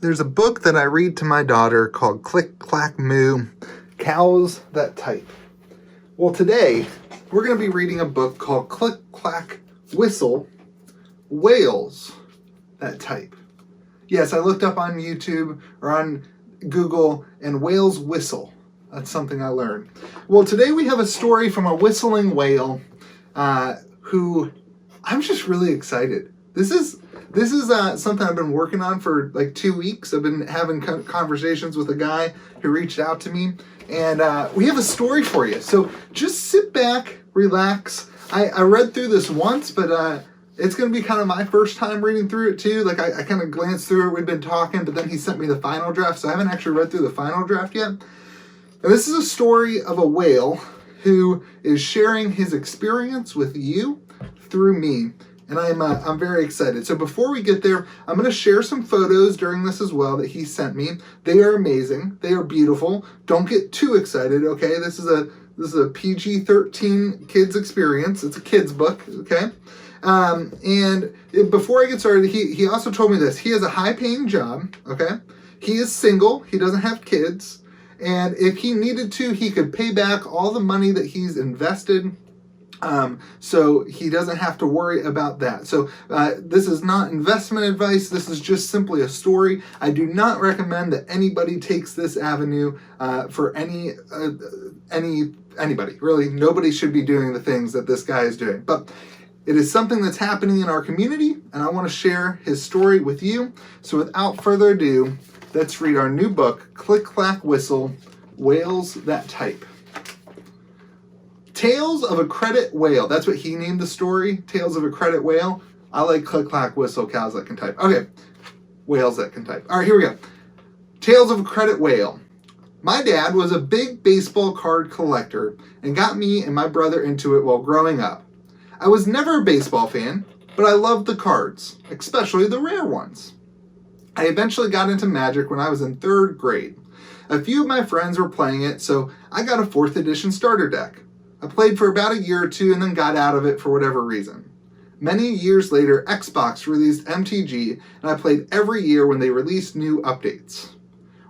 There's a book that I read to my daughter called Click, Clack, Moo, Cows That Type. Well, today we're going to be reading a book called Click, Clack, Whistle, Whales That Type. Yes, I looked up on YouTube or on Google, and whales whistle. That's something I learned. Well, today we have a story from a whistling whale who I'm just really excited. This is something I've been working on for like 2 weeks. I've been having conversations with a guy who reached out to me, and we have a story for you. So just sit back, relax. I read through this once, but it's going to be kind of my first time reading through it too. Like I kind of glanced through it. We've been talking, but then he sent me the final draft, so I haven't actually read through the final draft yet. And this is a story of a whale who is sharing his experience with you through me. And I'm very excited. So before we get there, I'm going to share some photos during this as well that he sent me. They are amazing. They are beautiful. Don't get too excited, okay? This is a PG-13 kids experience. It's a kids book, okay? And before I get started, he also told me this. He has a high-paying job, okay? He is single. He doesn't have kids. And if he needed to, he could pay back all the money that he's invested. So he doesn't have to worry about that. So this is not investment advice. This is just simply a story. I do not recommend that anybody takes this avenue for anybody. Really, nobody should be doing the things that this guy is doing. But it is something that's happening in our community, and I want to share his story with you. So without further ado, let's read our new book, Click, Clack, Whistle, Whales That Type. Tales of a Credit Whale. That's what he named the story. Tales of a Credit Whale. I like Click, Clack, Whistle, Cows That Can Type. Okay, whales that can type. All right, here we go. Tales of a Credit Whale. My dad was a big baseball card collector and got me and my brother into it while growing up. I was never a baseball fan, but I loved the cards, especially the rare ones. I eventually got into Magic when I was in 3rd grade. A few of my friends were playing it, so I got a 4th edition starter deck. I played for about a year or two and then got out of it for whatever reason. Many years later, Xbox released MTG, and I played every year when they released new updates.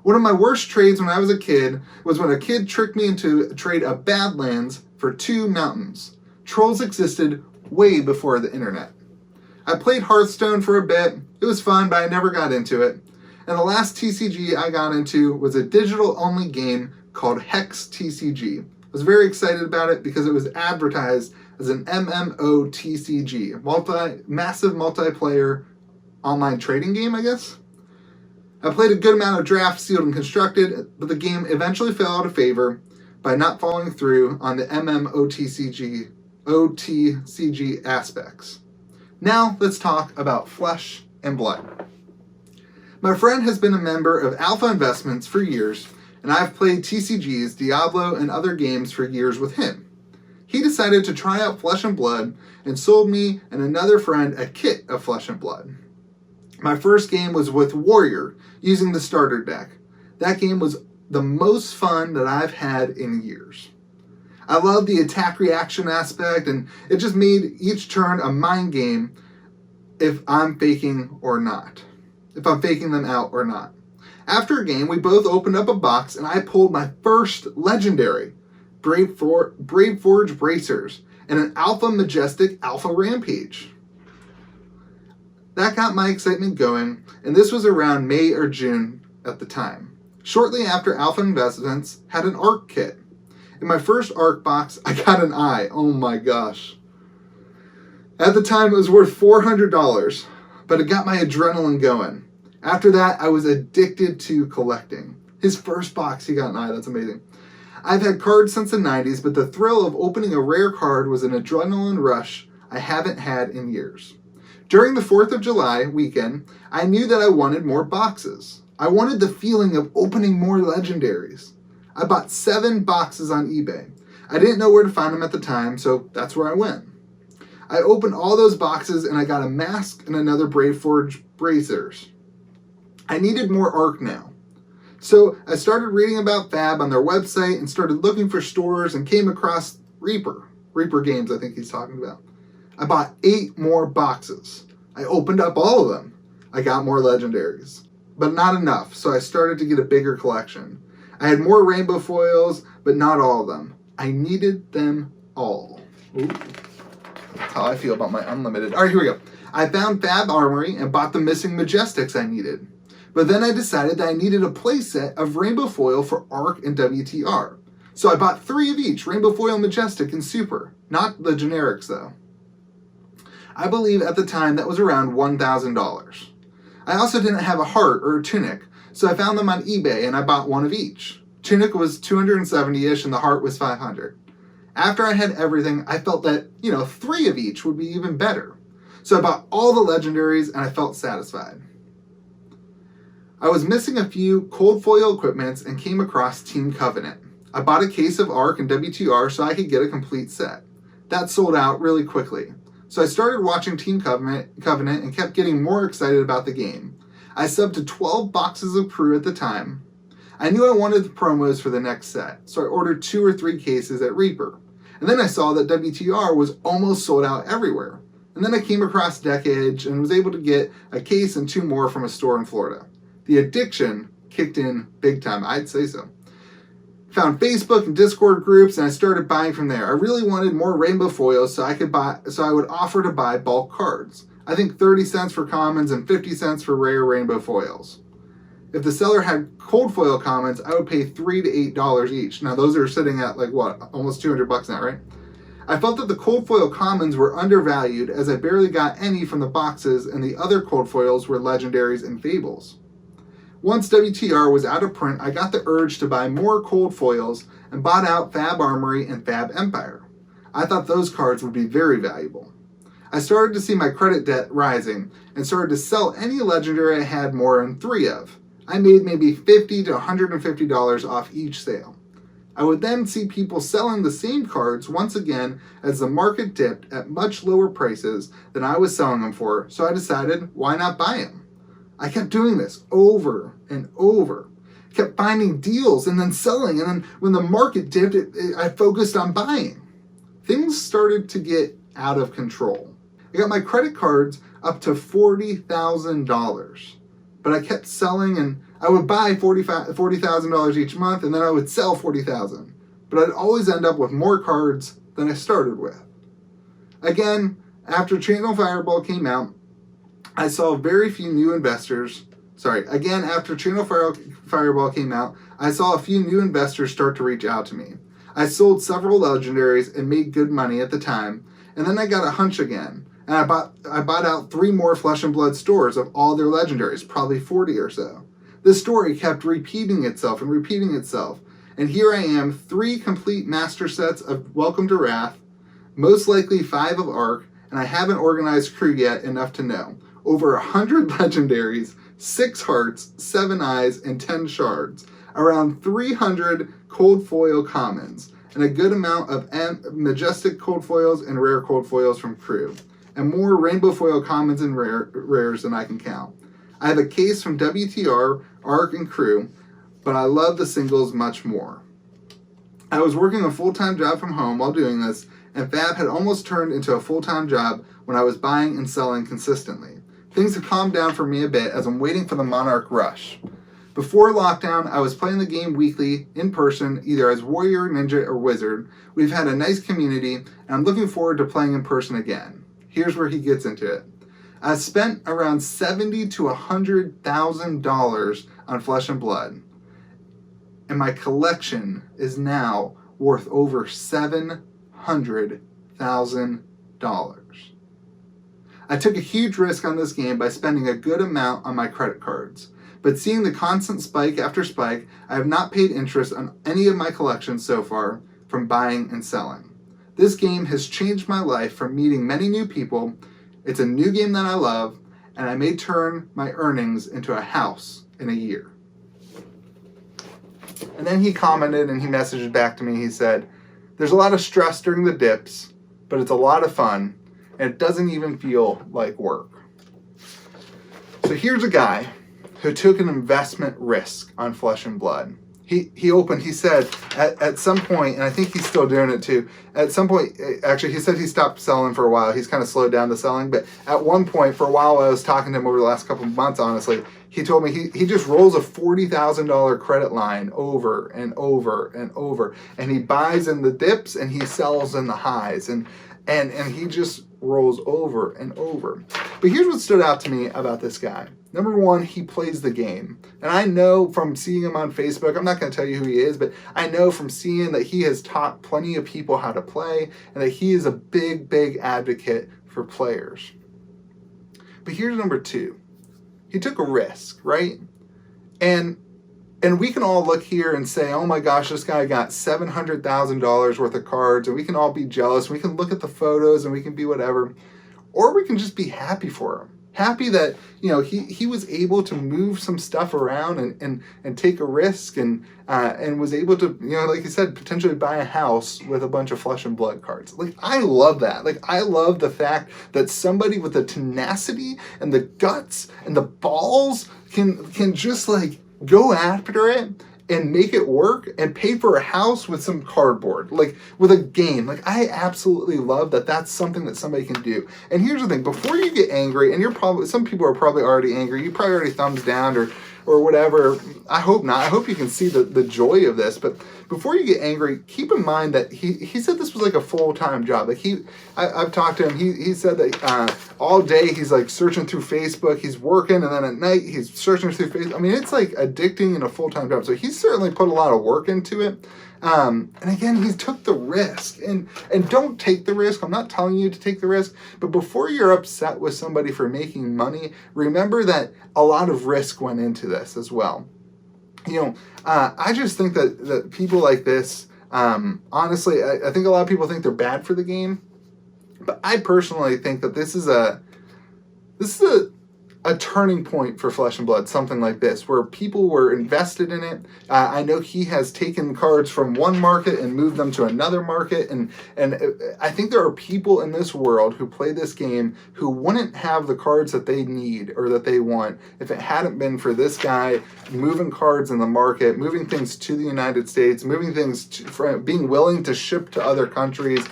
One of my worst trades when I was a kid was when a kid tricked me into a trade of Badlands for 2 mountains. Trolls existed way before the internet. I played Hearthstone for a bit. It was fun, but I never got into it. And the last TCG I got into was a digital-only game called Hex TCG. I was very excited about it because it was advertised as an MMOTCG, massive multiplayer online trading game, I guess. I played a good amount of Draft, Sealed, and Constructed, but the game eventually fell out of favor by not following through on the MMOTCG aspects. Now let's talk about Flesh and Blood. My friend has been a member of Alpha Investments for years, and I've played TCGs, Diablo, and other games for years with him. He decided to try out Flesh and Blood and sold me and another friend a kit of Flesh and Blood. My first game was with Warrior, using the starter deck. That game was the most fun that I've had in years. I love the attack reaction aspect, and it just made each turn a mind game if I'm faking or not. If I'm faking them out or not. After a game, we both opened up a box and I pulled my first legendary, Brave Forge Bracers, and an Alpha Majestic Alpha Rampage. That got my excitement going, and this was around May or June at the time. Shortly after, Alpha Investments had an ARC kit. In my first ARC box, I got an eye. Oh my gosh. At the time, it was worth $400, but it got my adrenaline going. After that, I was addicted to collecting. His first box, he got an eye. That's amazing. I've had cards since the 90s, but the thrill of opening a rare card was an adrenaline rush I haven't had in years. During the 4th of July weekend, I knew that I wanted more boxes. I wanted the feeling of opening more legendaries. I bought 7 boxes on eBay. I didn't know where to find them at the time, so that's where I went. I opened all those boxes and I got a mask and another Brave Forge Bracers. I needed more ARC now. So I started reading about Fab on their website and started looking for stores and came across Reaper Games, I think he's talking about. I bought 8 more boxes. I opened up all of them. I got more legendaries. but not enough, so I started to get a bigger collection. I had more rainbow foils, but not all of them. I needed them all. Ooh. That's how I feel about my unlimited. All right, here we go. I found Fab Armory and bought the missing Majestics I needed. But then I decided that I needed a playset of rainbow foil for ARC and WTR. So I bought 3 of each, rainbow foil, Majestic, and Super. Not the generics, though. I believe at the time that was around $1,000. I also didn't have a heart or a tunic, so I found them on eBay and I bought 1 of each. Tunic was $270-ish and the heart was $500. After I had everything, I felt that, 3 of each would be even better. So I bought all the legendaries and I felt satisfied. I was missing a few cold foil equipments and came across Team Covenant. I bought a case of ARC and WTR so I could get a complete set. That sold out really quickly. So I started watching Team Covenant and kept getting more excited about the game. I subbed to 12 boxes of Crew at the time. I knew I wanted the promos for the next set, so I ordered 2 or 3 cases at Reaper. And then I saw that WTR was almost sold out everywhere. And then I came across Deck Edge and was able to get a case and 2 more from a store in Florida. The addiction kicked in big time, I'd say so. Found Facebook and Discord groups and I started buying from there. I really wanted more rainbow foils so I would offer to buy bulk cards. I think 30 cents for commons and 50 cents for rare rainbow foils. If the seller had cold foil commons, I would pay $3 to $8 each. Now those are sitting at almost $200 now, right? I felt that the cold foil commons were undervalued as I barely got any from the boxes and the other cold foils were legendaries and fables. Once WTR was out of print, I got the urge to buy more cold foils and bought out Fab Armory and Fab Empire. I thought those cards would be very valuable. I started to see my credit debt rising and started to sell any legendary I had more than 3 of. I made maybe $50 to $150 off each sale. I would then see people selling the same cards once again as the market dipped at much lower prices than I was selling them for, so I decided, why not buy them? I kept doing this over and over. Kept finding deals and then selling, and then when the market dipped, I focused on buying. Things started to get out of control. I got my credit cards up to $40,000, but I kept selling, and I would buy $40,000 each month, and then I would sell $40,000. But I'd always end up with more cards than I started with. Again, after Channel Fireball came out, I saw very few new investors. After Channel Fireball came out, I saw a few new investors start to reach out to me. I sold several legendaries and made good money at the time, and then I got a hunch again, and I bought out 3 more Flesh and Blood stores of all their legendaries, probably 40 or so. This story kept repeating itself, and here I am, 3 complete master sets of Welcome to Wrath, most likely 5 of ARC, and I haven't organized Crew yet enough to know. Over 100 legendaries, 6 hearts, 7 eyes, and 10 shards, around 300 cold foil commons, and a good amount of majestic cold foils and rare cold foils from Crew, and more rainbow foil commons and rares than I can count. I have a case from WTR, ARC, and Crew, but I love the singles much more. I was working a full-time job from home while doing this, and Fab had almost turned into a full-time job when I was buying and selling consistently. Things have calmed down for me a bit as I'm waiting for the Monarch Rush. Before lockdown, I was playing the game weekly, in person, either as Warrior, Ninja, or Wizard. We've had a nice community, and I'm looking forward to playing in person again. Here's where he gets into it. I spent around $70,000 to $100,000 on Flesh and Blood, and my collection is now worth over $700,000. I took a huge risk on this game by spending a good amount on my credit cards, but seeing the constant spike after spike, I have not paid interest on any of my collections so far from buying and selling. This game has changed my life from meeting many new people. It's a new game that I love, and I may turn my earnings into a house in a year. And then he commented and he messaged back to me. He said, there's a lot of stress during the dips, but it's a lot of fun. And it doesn't even feel like work. So here's a guy who took an investment risk on Flesh and Blood. He said at some point, and I think he's still doing it too, at some point, actually he said he stopped selling for a while. He's kind of slowed down the selling, but at one point, for a while I was talking to him over the last couple of months, honestly, he told me he just rolls a $40,000 credit line over and over and over, and he buys in the dips and he sells in the highs, and he just rolls over and over. But here's what stood out to me about this guy. Number one, he plays the game. And I know from seeing him on Facebook, I'm not going to tell you who he is, but I know from seeing that he has taught plenty of people how to play, and that he is a big, big advocate for players. But here's number two. He took a risk, right? And we can all look here and say, oh my gosh, this guy got $700,000 worth of cards, and we can all be jealous. We can look at the photos and we can be whatever. Or we can just be happy for him. Happy that, you know, he was able to move some stuff around and take a risk and was able to, you know, like you said, potentially buy a house with a bunch of Flesh and Blood cards. Like, I love that. Like, I love the fact that somebody with the tenacity and the guts and the balls can just like go after it and make it work and pay for a house with some cardboard, like with a game. Like, I absolutely love that that's something that somebody can do. And here's the thing, before you get angry, and some people are probably already angry, you probably already thumbs down or whatever. I hope not. I hope you can see the joy of this. But before you get angry, keep in mind that he said this was like a full-time job. Like I've talked to him. He said that all day he's like searching through Facebook. He's working, and then at night he's searching through Facebook. I mean, it's like addicting and a full-time job. So he's certainly put a lot of work into it. And again, he took the risk, and don't take the risk. I'm not telling you to take the risk, but before you're upset with somebody for making money, remember that a lot of risk went into this as well. You know, I just think that people like this, honestly, I think a lot of people think they're bad for the game, but I personally think that this is a turning point for Flesh and Blood, something like this, where people were invested in it. I know he has taken cards from one market and moved them to another market, and I think there are people in this world who play this game who wouldn't have the cards that they need or that they want if it hadn't been for this guy moving cards in the market, moving things to the United States, moving things being willing to ship to other countries,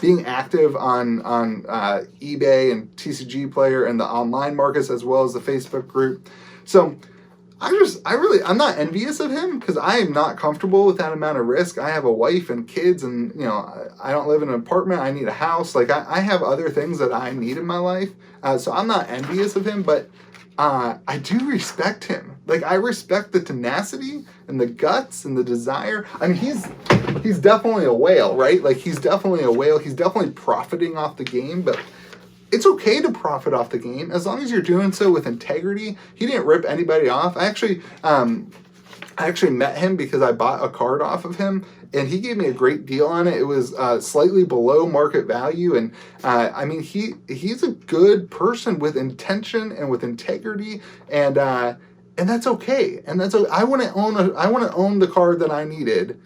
being active on eBay and TCG Player and the online markets, as well as the Facebook group. So I'm not envious of him, because I am not comfortable with that amount of risk. I have a wife and kids, and you know, I don't live in an apartment. I need a house. Like, I have other things that I need in my life. So I'm not envious of him, but I do respect him. Like, I respect the tenacity and the guts and the desire. I mean, he's definitely a whale, right? Like, he's definitely a whale. He's definitely profiting off the game, but it's okay to profit off the game as long as you're doing so with integrity. He didn't rip anybody off. I actually met him because I bought a card off of him, and he gave me a great deal on it. It was slightly below market value, and I mean, he's a good person with intention and with integrity, and that's okay. And that's okay. I want to own the card that I needed.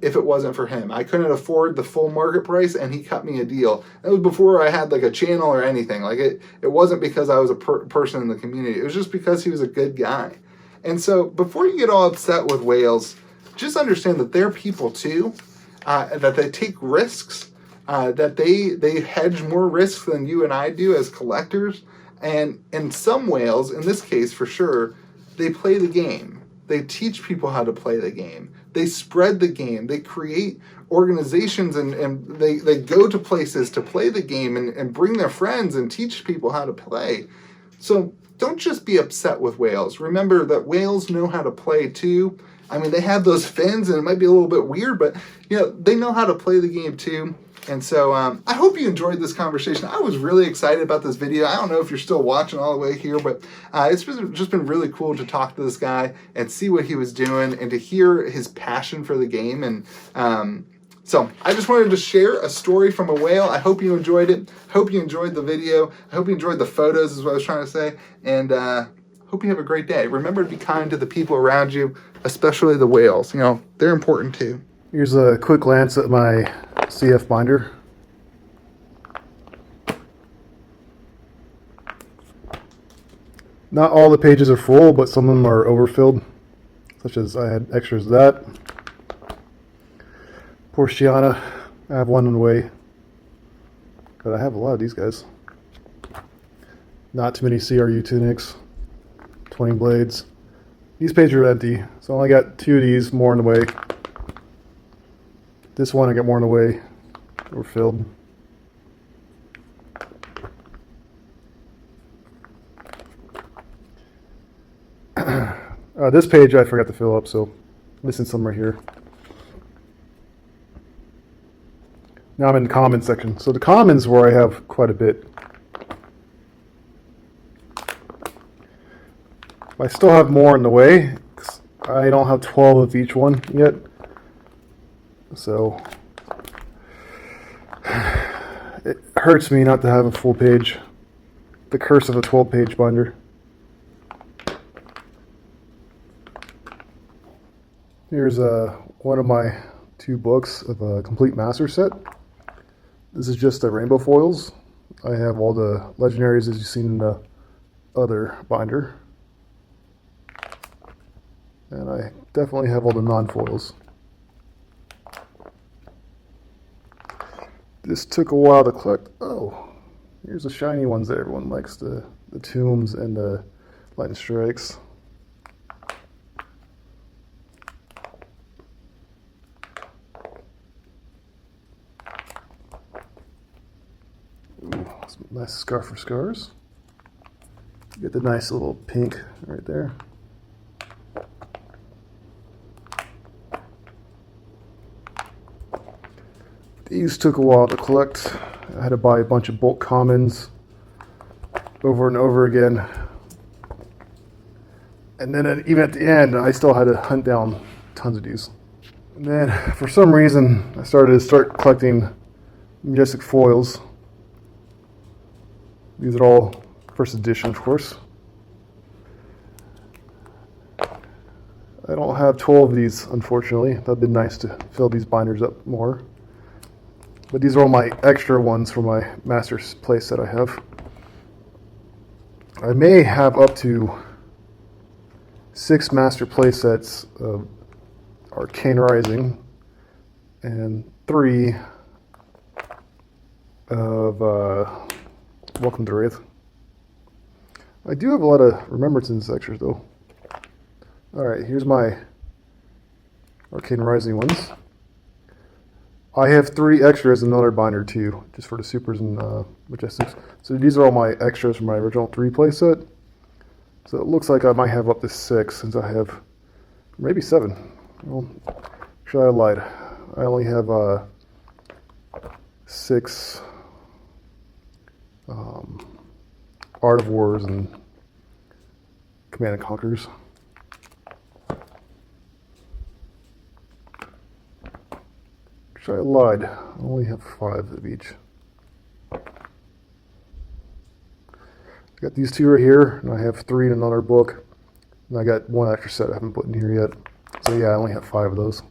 If it wasn't for him, I couldn't afford the full market price, and he cut me a deal. That was before I had like a channel or anything. Like, it wasn't because I was a person in the community. It was just because he was a good guy. And so before you get all upset with whales, just understand that they're people too, that they take risks, that they hedge more risks than you and I do as collectors. And some whales, in this case for sure, they play the game. They teach people how to play the game. They spread the game. They create organizations, and they go to places to play the game and bring their friends and teach people how to play. So don't just be upset with whales. Remember that whales know how to play too. I mean, they have those fins, and it might be a little bit weird, but you know, they know how to play the game too. And so I hope you enjoyed this conversation. I was really excited about this video. I don't know if you're still watching all the way here, but it's just been really cool to talk to this guy and see what he was doing and to hear his passion for the game. And so I just wanted to share a story from a whale. I hope you enjoyed it. Hope you enjoyed the video. I hope you enjoyed the photos is what I was trying to say. And hope you have a great day. Remember to be kind to the people around you, especially the whales. You know, they're important too. Here's a quick glance at my CF binder. Not all the pages are full, but some of them are overfilled, such as I had extras of that. Porciana, I have one on the way, but I have a lot of these guys. Not too many CRU tunics. Twinning blades. These pages are empty, so I only got 2 of these, more in the way. This one I got more in the way, or filled. This page I forgot to fill up, so missing some right here. Now I'm in the commons section. So the commons where I have quite a bit. I still have more in the way. I don't have 12 of each one yet. So it hurts me not to have a full page. The curse of a 12-page binder. Here's one of my 2 books of a complete master set. This is just the rainbow foils. I have all the legendaries as you've seen in the other binder. And I definitely have all the non-foils. This took a while to collect. Oh, here's the shiny ones that everyone likes, the tombs and the lightning strikes. Ooh, some nice scar for scars. Get the nice little pink right there. These took a while to collect. I had to buy a bunch of bulk commons over and over again. And then even at the end, I still had to hunt down tons of these. And then for some reason, I started collecting majestic foils. These are all first edition, of course. I don't have 12 of these, unfortunately. That'd been nice to fill these binders up more. But these are all my extra ones for my master's playset I have. I may have up to 6 master playsets of Arcane Rising and 3 of Welcome to Wraith. I do have a lot of Remembrances extras though. Alright, here's my Arcane Rising ones. I have 3 extras in another binder too, just for the supers and majestics. So these are all my extras from my original 3 playset. So it looks like I might have up to 6 since I have maybe 7. Well, actually I lied. I only have 6 Art of Wars and Command and Conquers. I lied. I only have 5 of each. I got these 2 right here, and I have 3 in another book. And I got 1 extra set I haven't put in here yet. So yeah, I only have 5 of those.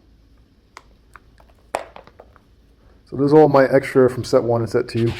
So those are all my extra from set 1 and set 2.